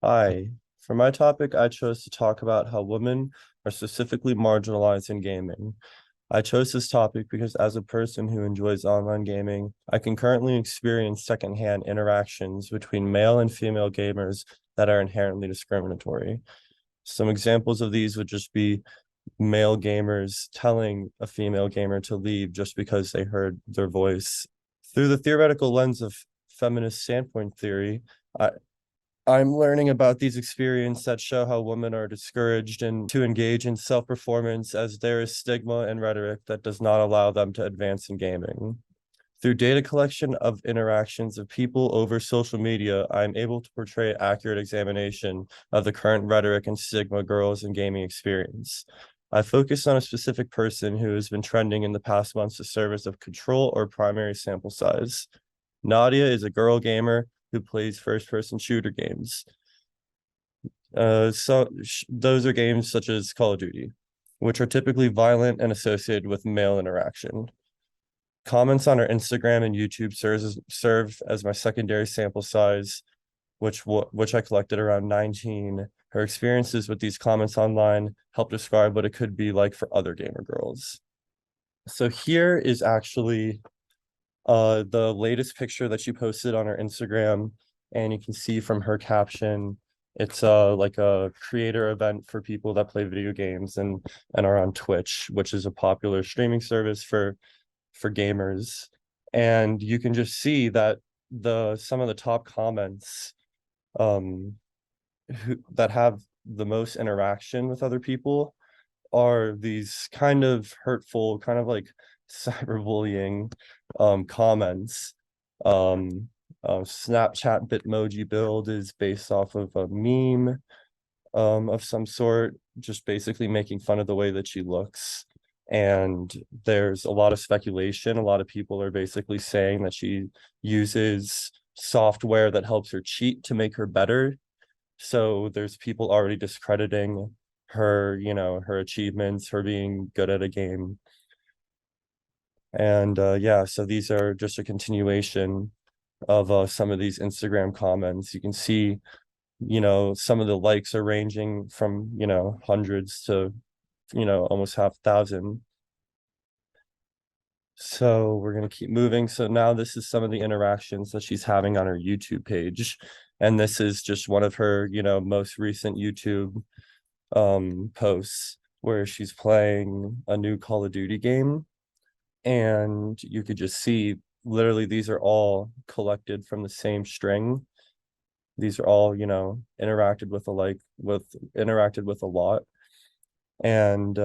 Hi. For my topic, I chose to talk about how women are specifically marginalized in gaming. I chose this topic because as a person who enjoys online gaming, I can currently experience secondhand interactions between male and female gamers that are inherently discriminatory. Some examples of these would just be male gamers telling a female gamer to leave just because they heard their voice. Through the theoretical lens of feminist standpoint theory, I, I'm learning about these experiences that show how women are discouraged and to engage in self-performance as there is stigma and rhetoric that does not allow them to advance in gaming. Through data collection of interactions of people over social media, I am able to portray accurate examination of the current rhetoric and stigma girls in gaming experience. I focus on a specific person who has been trending in the past months to serve as a control or primary sample size. Nadia is a girl gamer who plays first-person shooter games. Those are games such as Call of Duty, which are typically violent and associated with male interaction. Comments on her Instagram and YouTube serve as my secondary sample size, which I collected around 19. Her experiences with these comments online help describe what it could be like for other gamer girls. So here is actually the latest picture that she posted on her Instagram, and you can see from her caption, it's like a creator event for people that play video games and are on Twitch, which is a popular streaming service for gamers. And you can just see that the some of the top comments um that have the most interaction with other people are these kind of hurtful, kind of like cyberbullying comments. Um Snapchat Bitmoji build is based off of a meme of some sort, just basically making fun of the way that she looks. And there's a lot of speculation. A lot of people are basically saying that she uses software that helps her cheat to make her better. So there's people already discrediting her, her achievements, her being good at a game. And yeah, so these are just a continuation of some of these Instagram comments. You can see, some of the likes are ranging from, hundreds to, almost half a thousand. So we're going to keep moving. So now this is some of the interactions that she's having on her YouTube page. And this is just one of her, most recent YouTube posts where she's playing a new Call of Duty game. And you could just see literally these are all collected from the same string. These are all, interacted with a lot. And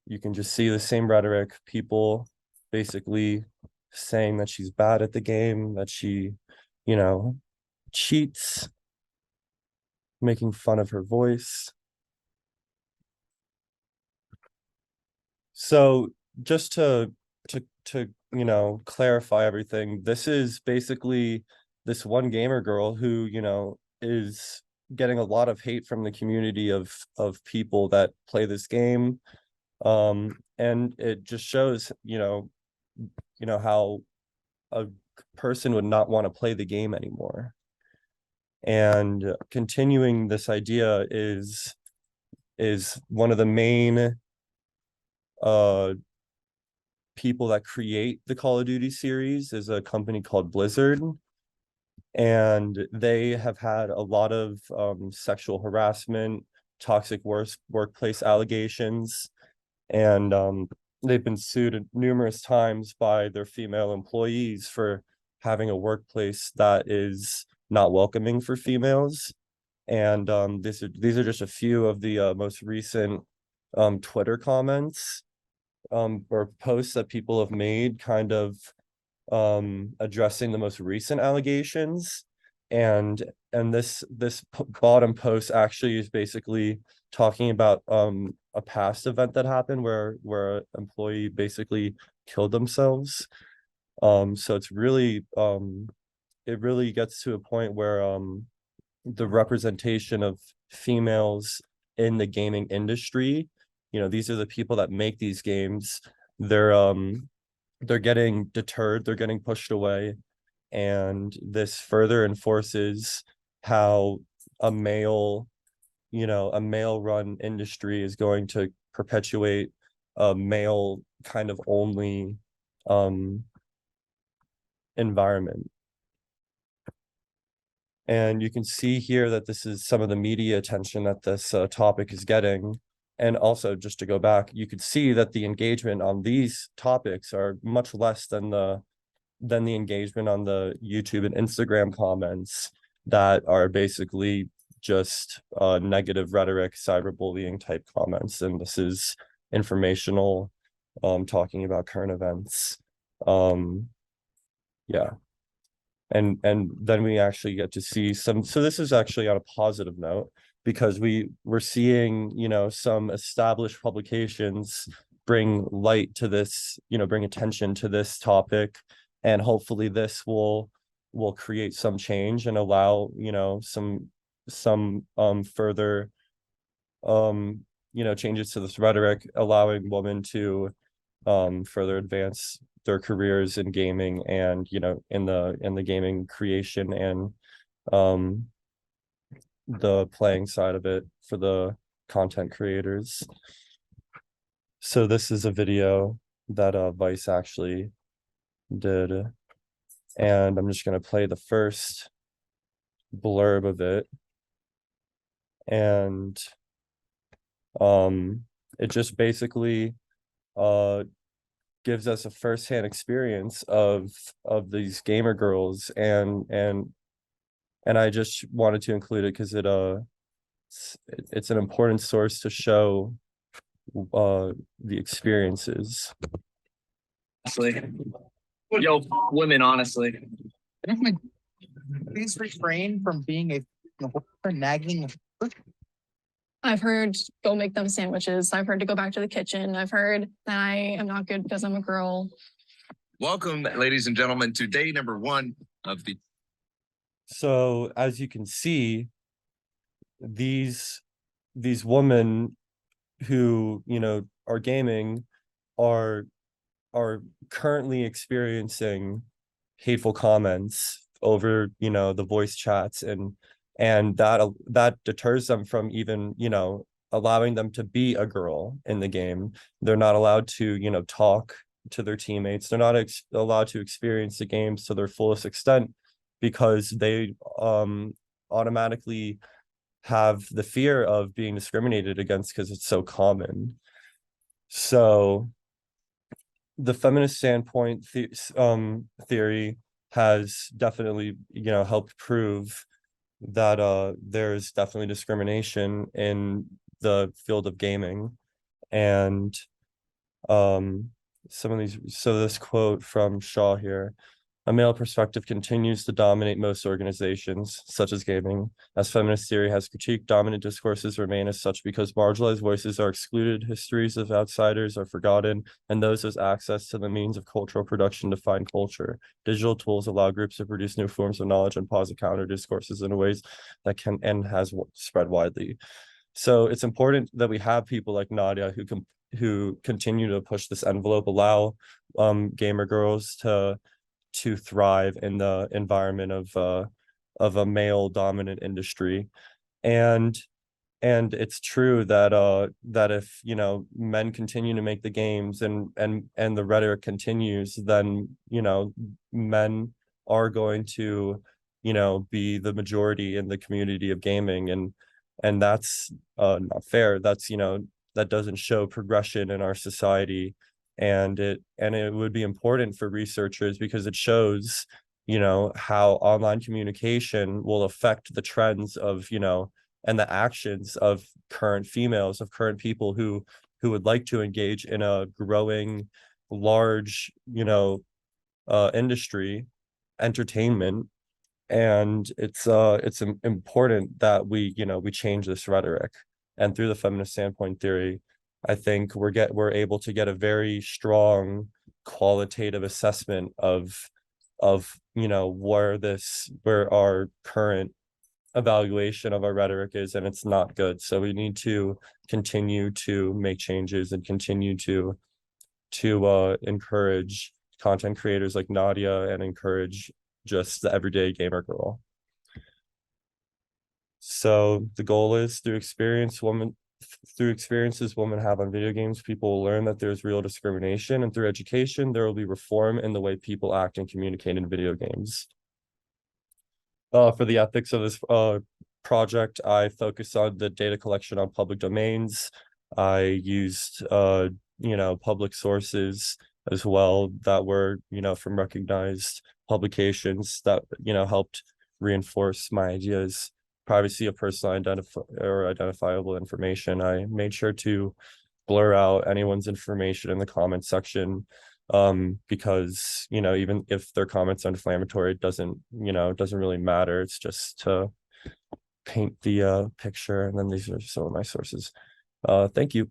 you can just see the same rhetoric, people basically saying that she's bad at the game, that she, you know, cheats, making fun of her voice. So just to clarify everything, this is basically this one gamer girl who, is getting a lot of hate from the community of people that play this game. And it just shows, how a person would not want to play the game anymore. And continuing this idea is one of the main uh people that create the Call of Duty series is a company called Blizzard, and they have had a lot of sexual harassment, toxic workplace allegations, and they've been sued numerous times by their female employees for having a workplace that is not welcoming for females. And these are just a few of the most recent Twitter comments or posts that people have made, kind of addressing the most recent allegations. And this bottom post actually is basically talking about a past event that happened where an employee basically killed themselves. So it really gets to a point where the representation of females in the gaming industry, these are the people that make these games, they're they're getting deterred, they're getting pushed away. And this further enforces how a male, a male run industry is going to perpetuate a male kind of only environment. And you can see here that this is some of the media attention that this topic is getting. And also, just to go back, you could see that the engagement on these topics are much less than the engagement on the YouTube and Instagram comments that are basically just negative rhetoric, cyberbullying type comments. And this is informational, talking about current events. Yeah. And then we actually get to see some, so this is actually on a positive note, because we're seeing, some established publications bring light to this, bring attention to this topic, and hopefully this will create some change and allow, some further changes to this rhetoric, allowing women to further advance their careers in gaming and in the gaming creation and the playing side of it for the content creators. So this is a video that Vice actually did, and I'm just going to play the first blurb of it. And it just basically gives us a firsthand experience of these gamer girls, and I just wanted to include it because it's an important source to show the experiences. Yo, women, honestly. Please refrain from being a nagging. I've heard go make them sandwiches. I've heard to go back to the kitchen. I've heard that I am not good because I'm a girl. Welcome, ladies and gentlemen, to day number 1 of the. So as you can see, these women who are gaming are currently experiencing hateful comments over the voice chats, and that deters them from even allowing them to be a girl in the game. They're not allowed to talk to their teammates. They're not allowed to experience the games to their fullest extent because they automatically have the fear of being discriminated against because it's so common. So the feminist standpoint theory has definitely helped prove that there's definitely discrimination in the field of gaming. And some of these, so this quote from Shaw here: a male perspective continues to dominate most organizations, such as gaming. As feminist theory has critiqued, dominant discourses remain as such because marginalized voices are excluded, histories of outsiders are forgotten, and those with access to the means of cultural production define culture. Digital tools allow groups to produce new forms of knowledge and posit counter discourses in ways that can and has spread widely. So it's important that we have people like Nadia who continue to push this envelope, allow gamer girls to thrive in the environment of a male dominant industry. And it's true that that if men continue to make the games and the rhetoric continues, then men are going to be the majority in the community of gaming, and that's not fair. That's that doesn't show progression in our society. And it would be important for researchers because it shows how online communication will affect the trends of and the actions of current females, of current people who would like to engage in a growing large industry, entertainment. And it's important that we we change this rhetoric. And through the feminist standpoint theory, I think we're able to get a very strong qualitative assessment of where our current evaluation of our rhetoric is, and it's not good. So we need to continue to make changes and continue to encourage content creators like Nadia and encourage just the everyday gamer girl. So the goal is through experiences women have on video games, people will learn that there's real discrimination, and through education, there will be reform in the way people act and communicate in video games. For the ethics of this project, I focused on the data collection on public domains. I used public sources as well that were from recognized publications that helped reinforce my ideas. Privacy of personal identifiable information. I made sure to blur out anyone's information in the comment section, because even if their comments are inflammatory, it doesn't really matter. It's just to paint the picture. And then these are some of my sources. Thank you.